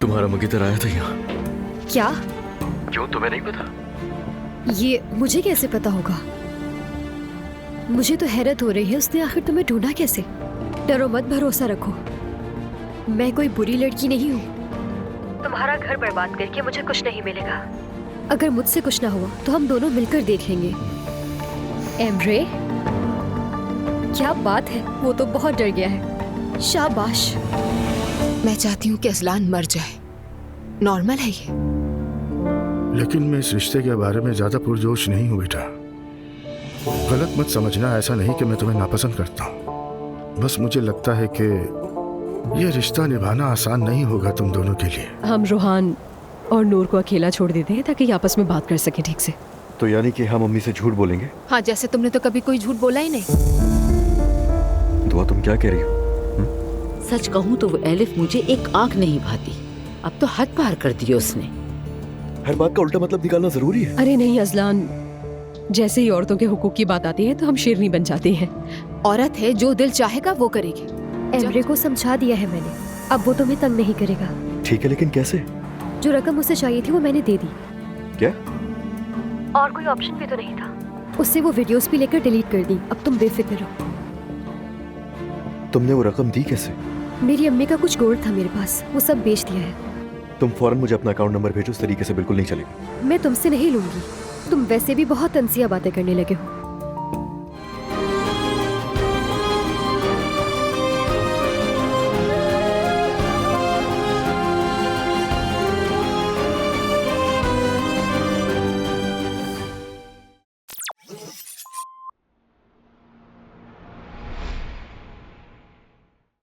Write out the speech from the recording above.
तुम्हारा मुगीतर आया था यहाँ। क्या? क्यों, तुम्हें नहीं पता? ये मुझे कैसे पता होगा? मुझे तो हैरत हो रही है, उसने आखिर तुम्हें ढूंढा कैसे? डरो मत, भरोसा रखो, मैं कोई बुरी लड़की नहीं हूँ। तुम्हारा घर बर्बाद करके मुझे कुछ नहीं मिलेगा। अगर मुझसे कुछ ना हुआ तो हम दोनों मिलकर देख लेंगे। एम्ब्रे, क्या बात है, वो तो बहुत डर गया है। शाबाश। मैं चाहती हूँ कि अजलान मर जाए, नॉर्मल है ये। लेकिन मैं इस रिश्ते के बारे में ज्यादा पुरजोश नहीं हूँ बेटा। गलत मत समझना, ऐसा नहीं कि मैं तुम्हें नापसंद करता हूँ। बस मुझे लगता है कि ये रिश्ता निभाना आसान नहीं होगा तुम दोनों के लिए। हम रूहान और नूर को अकेला छोड़ देते हैं ताकि आपस में बात कर सके ठीक से। तो यानी कि हम मम्मी से झूठ बोलेंगे? हाँ, जैसे तुमने तो कभी कोई झूठ बोला ही नहीं। दुआ, तुम क्या कह रही हो? सच कहूँ तो वो एलिफ मुझे एक आंख नहीं भाती। अब तो हद पार कर दी उसने। हर बात का उल्टा मतलब निकालना जरूरी है? अरे नहीं अजलान, जैसे ही औरतों के हुकूक की बात आती है तो हम शेरनी बन जाते हैं। औरत है, जो दिल चाहेगा वो करेगी। एम्ब्रे को समझा दिया है मैंने, अब वो तुम्हें तंग नहीं करेगा। ठीक है, लेकिन कैसे? जो रकम उसे चाहिए थी वो मैंने दे दी। क्या? और कोई ऑप्शन भी तो नहीं था। उससे वो वीडियोस भी लेकर डिलीट कर दी। अब तुम बेफिक्र रहो। तुमने वो रकम दी कैसे? मेरी अम्मी का कुछ गोल्ड था मेरे पास, वो सब बेच दिया है। तुम फौरन मुझे अपना अकाउंट नंबर भेजो, इस तरीके से बिल्कुल नहीं चलेगा। मैं तुमसे नहीं लूंगी, तुम वैसे भी बहुत तंसिया बातें करने लगे हो।